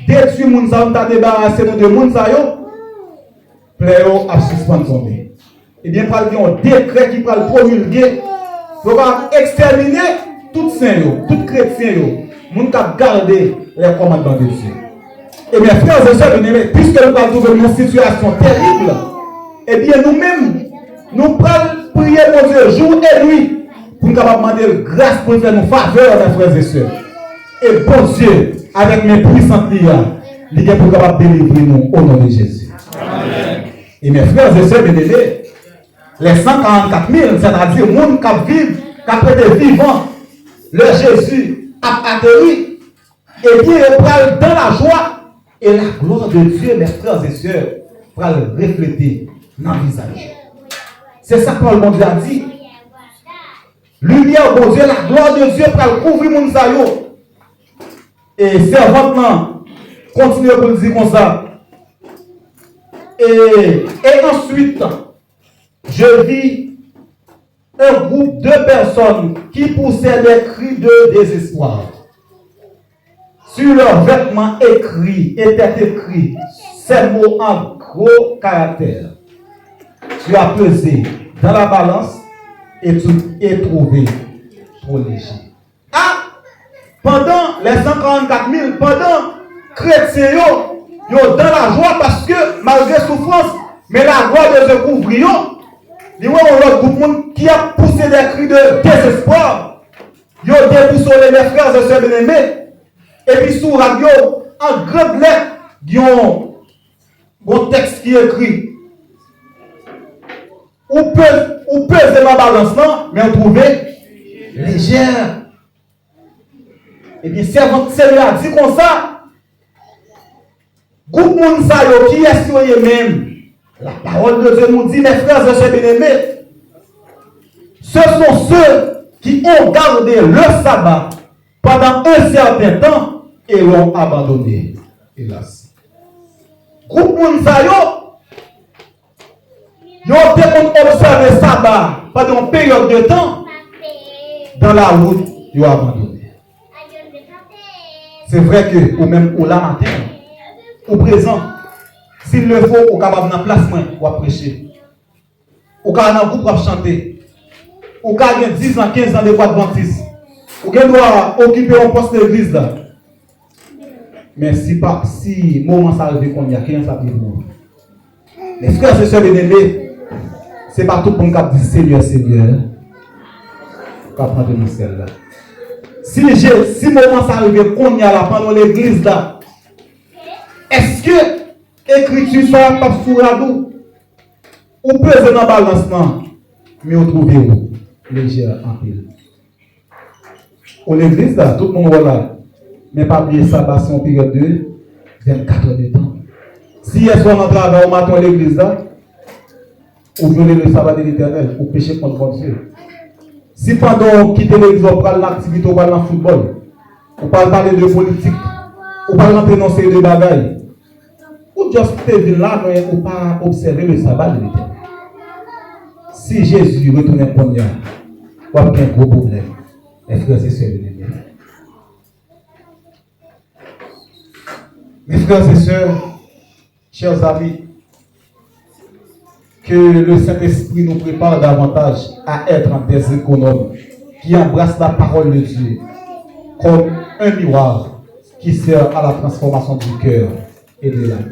détruire moun sa, t'a débarrasser nous de moun sa yo, pléo a suspendre tomber. Eh bien, par un décret qui va le promulguer pour exterminer tout saint yo, tout chrétien yo, moun qui garder les commandements de Dieu. Eh bien, frères et sœurs bien-aimés, puisque nous allons trouver une situation terrible, eh bien, nous-mêmes, nous prenons prier mon Dieu jour et nuit pour nous demander grâce pour faire nos faveurs, mes frères et sœurs. Et bon Dieu, avec mes puissantes liens, il est pour capable délivrer nous au nom de Jésus. Amen. Et mes frères et sœurs bien-aimés, les 144 000, c'est-à-dire les gens qui vivent, qui étaient vivants, le Jésus a atterri, et bien, il prend dans la joie. Et la gloire de Dieu, mes frères et sœurs, va le refléter dans le visage. C'est ça que Paul mon Dieu a dit. Lumière, mon Dieu, la gloire de Dieu va le couvrir mon saillot. Et servant, continue pour le dire comme ça. Et ensuite, je vis un groupe de personnes qui poussaient des cris de désespoir. Sur leurs vêtements étaient écrits ces mots en gros caractères. Tu as pesé dans la balance et tu es trouvé trop léger. Ah! Pendant les 144 000, pendant chrétiens, ils sont dans la joie parce que malgré souffrance, mais la gloire de ce couvrion, ils ont un groupe qui a poussé des cris de désespoir. Ils ont déboussolé les frères et sœurs bien-aimés. Et puis sous radio, en grande lettre, il y a un texte qui est écrit. Ou pèse ma balance, non, mais on trouvait légère. Et bien, servant Seigneur a dit comme ça. Groupe Mounsayo qui est sur eux-mêmes. La parole de Dieu nous dit, mes frères et sœurs bien-aimés, ce sont ceux qui ont gardé le sabbat pendant un certain temps et l'ont abandonné, hélas. Groupe Mounsayo, ils ont observé le sabbat pendant une période de temps. Dans la route, ils ont abandonné. C'est vrai que, ou même au la matin, au présent, s'il le faut, au capable d'un placement, ou à prêcher. Au cas d'un groupe pour chanter. Au cas de 10 ans, 15 ans de boîte adventiste. Ou qu'il doit occuper un poste d'église là. Mais si moment ça arrive qu'on y a quelqu'un ça vivre. Les frères et sœurs bien-aimés, c'est pas tout le monde qui dit Seigneur, Seigneur. Qui apprend de nous celle-là. Si moment ça arrive qu'on y a là pendant l'église là, est-ce que l'écriture ça pas sous radou? Ou peser dans balancement, mais on trouve où? Légère en pile. Au l'église là, tout le monde va là. Mais pas oublier ça, c'est en période de 24 heures de temps. Si hier soir on travaille au matin à l'église là, ou violer le sabbat de l'éternel, ou pécher contre mon Dieu. Si pendant quitter l'église, on parle l'activité, on parle dans le football, on parle parler de politique, on parle rentrer dans ces deux bagailles, ou juste venir là, on pas observer le sabbat de l'éternel. Si Jésus retourne un poignard, on a un gros problème. Les frères et sœurs, mes frères et sœurs, chers amis, que le Saint-Esprit nous prépare davantage à être des économes qui embrassent la parole de Dieu comme un miroir qui sert à la transformation du cœur et de l'âme.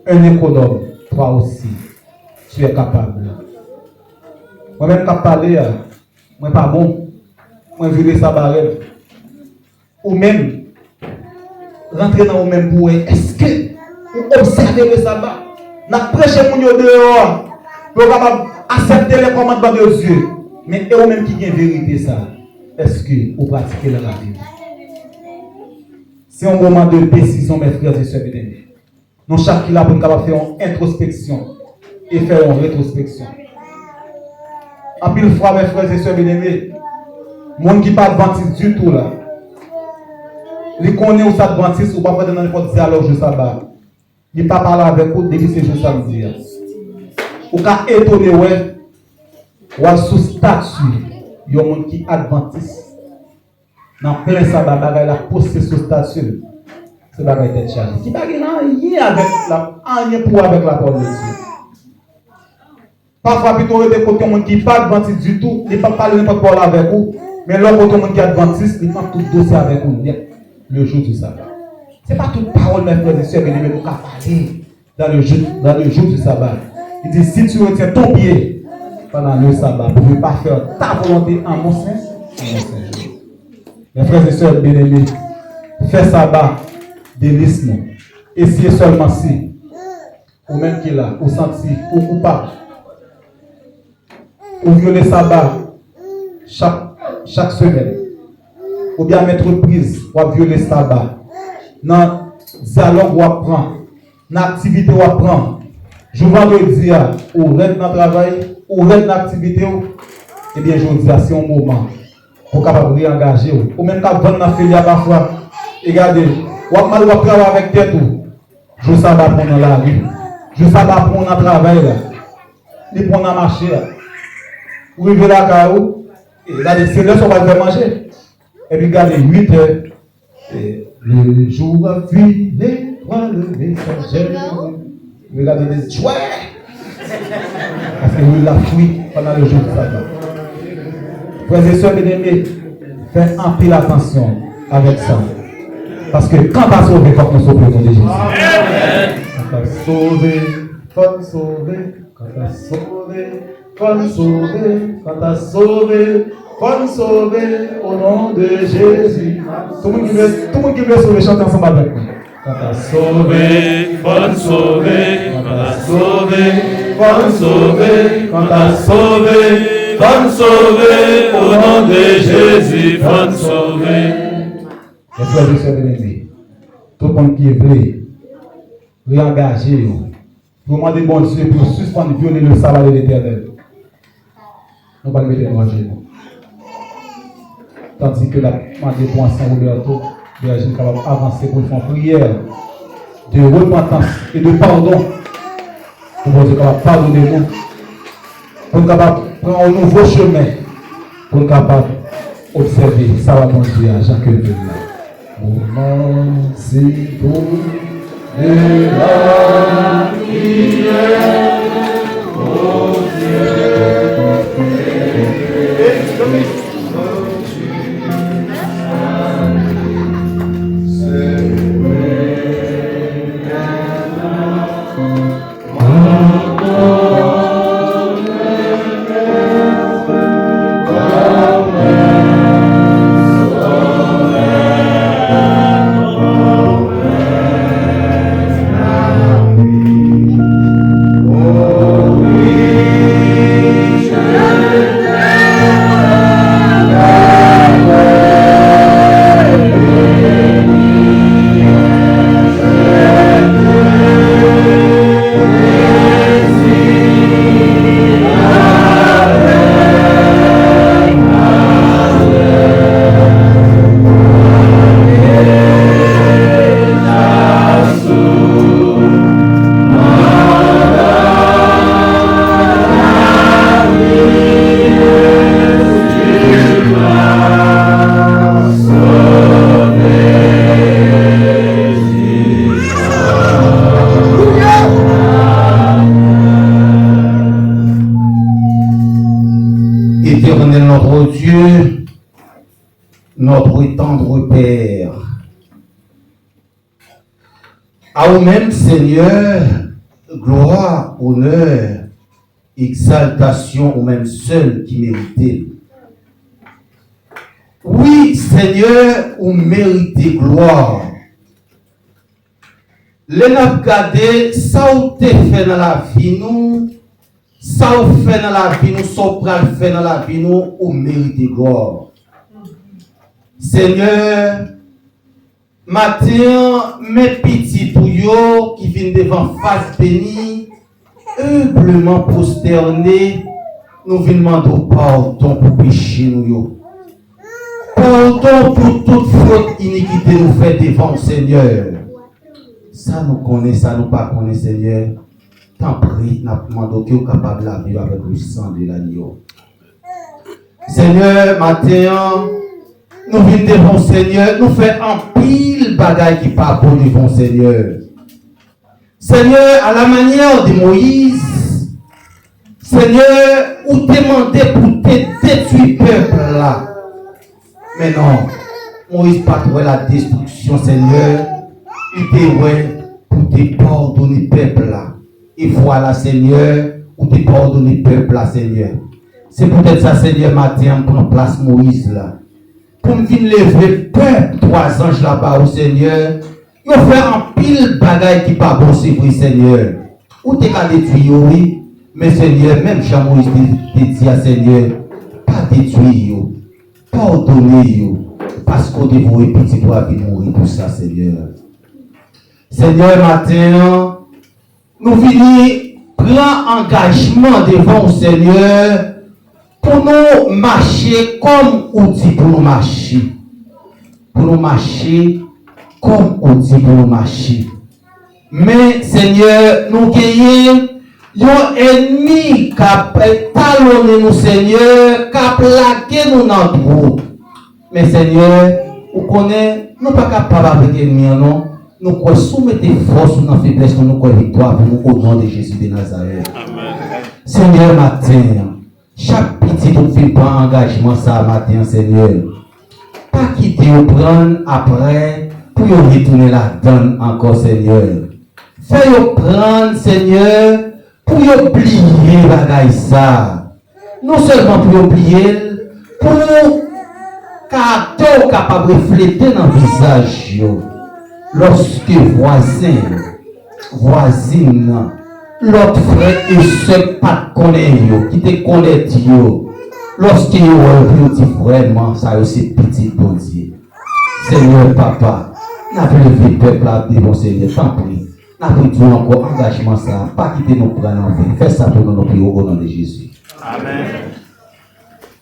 Un économe, toi aussi, tu es capable. Moi-même, quand je parle, moi pas bon, moi je veux ça barrel. Ou même, rentrer dans le même pour est-ce que vous observez le sabbat? N'a prêché pour nous dehors pour accepter les commandements de Dieu. Mais et vous-même qui gagne vérité ça, est-ce que vous pratiquez dans la vie? C'est un moment de décision, mes frères et sœurs bien-aimés. Nous chacun là pour faire une introspection et faire une rétrospection. En pile fois, mes frères et sœurs bien-aimés, monde qui pas adventiste du tout là. Les connaît ou s'adventiste ou pas faire dans n'importe quel dialogue de sabbat. Il pas parler avec vous depuis ce jour samedi. Ou ka étonné ouais, ou sous statut, il y a un monde qui adventiste. Dans plein sabbat, bagay la poste sous statut. C'est pas une tête chargée. Qui n'a rien avec rien pour avec la parole de Dieu. Parfois, plutôt, il y a des côtés qui ne sont pas adventistes du tout, ils ne peuvent pas parler n'importe quoi avec vous, mais l'autre côté qui est adventiste, ils font tout dossier avec vous le jour du sabbat. Ce n'est pas toute parole, mes frères et sœurs, que nous devons parler dans le jour du sabbat. Il dit si tu retiens ton pied pendant le sabbat, vous ne pouvez pas faire ta volonté en mon sein, jour. Mes frères et sœurs bien-aimés, fais sabbat, délice-nous. Essayez seulement si, ou même qui là, ou senti, ou coupable. Ou violer sabbat chaque semaine. Ou bien mettre prise ou violer sabbat. Dans dialogue ou apprendre. Dans activité ou apprendre. Je vendredi ou reste dans le travail, ou reste dans l'activité. Eh bien, je dis c'est un moment pour capable de réengager. Ou même quand vous dans filière parfois. Regardez, ou mal travailler avec tête ou. Je sabbat pour dans la rue. Je sabbat pour dans le travail. Et pour dans le marché. Vous vivez la caillou, et là, c'est l'heure qu'on va faire manger. Et puis, regardez, 8 heures. Et le jour a filé, toi le messager. Regardez les jouets. Parce que vous l'avez fui pendant le jour du sabbat. Frères et sœurs bien-aimés, faites un peu attention avec ça. Parce que quand tu as sauvé, il faut qu'on sauve le nom de Jésus. Quand tu as sauvé, il faut qu'on sauve. Quand tu as sauvé, faut nous sauver, quand t'as sauvé, faut nous sauver au nom de Jésus. Tout le monde qui veut sauver, chante ensemble avec moi. Quand t'as sauvé, faut nous sauver, quand t'as sauvé, faut nous sauver, quand t'as sauvé, faut nous sauver au nom de Jésus, faut nous sauver. Les frères et sœurs bien-aimés, tout le monde qui est prêt, réengager, pour demander bon Dieu pour suspendre violer le sabbat de l'Éternel. Nous allons mettre nos genoux. Tandis que la demande pour Saint Roberto, nous sommes capables d'avancer pour faire une prière de repentance et de pardon. Pour nous capables de pardonner nous. Pour nous capables de prendre un nouveau chemin. Pour nous capables d'observer ça va mon Dieu à Jean que le moment c'est beau de la prière. Oh Dieu. Éternel notre Dieu, notre tendre Père, à vous-même, Seigneur, gloire, honneur, exaltation, au même seul qui méritait. Oui, Seigneur, vous méritez gloire. Les n'a regardé, ça vous fait dans la vie, nous. Ça vous fait dans la vie, nous sommes prêts à faire dans la vie, nous, ou méritez gloire. Seigneur, matin, mes petits pour yo qui viennent devant face bénie, humblement prosternés, nous venons demander pardon pour pécher nous yo. Pardon pour toute faute, iniquité nous fait devant Seigneur. Ça nous connaît, ça nous pas connaît, Seigneur. Tant pis, nous demandons que vous êtes capable de vivre avec le sang de l'agneau. Seigneur, matin, nous venons devant le Seigneur, nous faisons un pile bagaille qui pas bon devant le Seigneur. Seigneur, à la manière de Moïse, Seigneur, ou demandé pour te détruire peuple là. Mais non, Moïse pas trouvé la destruction, Seigneur. Il te pour te pardonner peuple là. Et voilà, Seigneur, ou te pardonner peuple là, Seigneur. C'est peut-être ça, Seigneur, matin, pour prendre place Moïse là. Pour me venir lever peuple, 3 anges là-bas au Seigneur. Ils ont fait un pile bagaille qui pas bon, c'est vrai, Seigneur. Ou t'es qu'à détruire, oui. Mais Seigneur, même Jean-Moïse te dit à Seigneur, pas détruire, pardonner, parce qu'on devrait petit toi venir mourir pour ça, Seigneur. Seigneur, matin, nous venons prendre engagement devant le Seigneur pour nous marcher comme on dit pour nous marcher. Pour nous marcher comme on dit pour nous marcher. Mais Seigneur, nous gagnons un ennemi qui a talonné nous, Seigneur, qui a plaqué nous dans le trou. Mais Seigneur, vous connaissez, nous ne sommes pas capables avec l'ennemi, non? Nous croyons soumettre force ou dans faiblesse, nous croyons victoire pour nous au nom de Jésus de Nazareth. Amen. Seigneur, matin, chaque petit nous fait pas engagement ça matin, Seigneur. Pas quitter ou prendre après pour retourner la donne encore, Seigneur. Fais-le prendre, Seigneur, pour oublier bagaille ça. Non seulement pour oublier, pour caractère capable de refléter dans le visage. Lorsque voisine, l'autre frère et soeur pas connaît qui te connaît lorsque vous dit vraiment ça c'est petit bon Dieu. Seigneur papa, n'a pas levé peuple à devant Seigneur, tant pis. N'a pas dit encore engagement ça, pas quitter nos prendre en fait. Fais ça pour nous prier au nom de Jésus. Amen.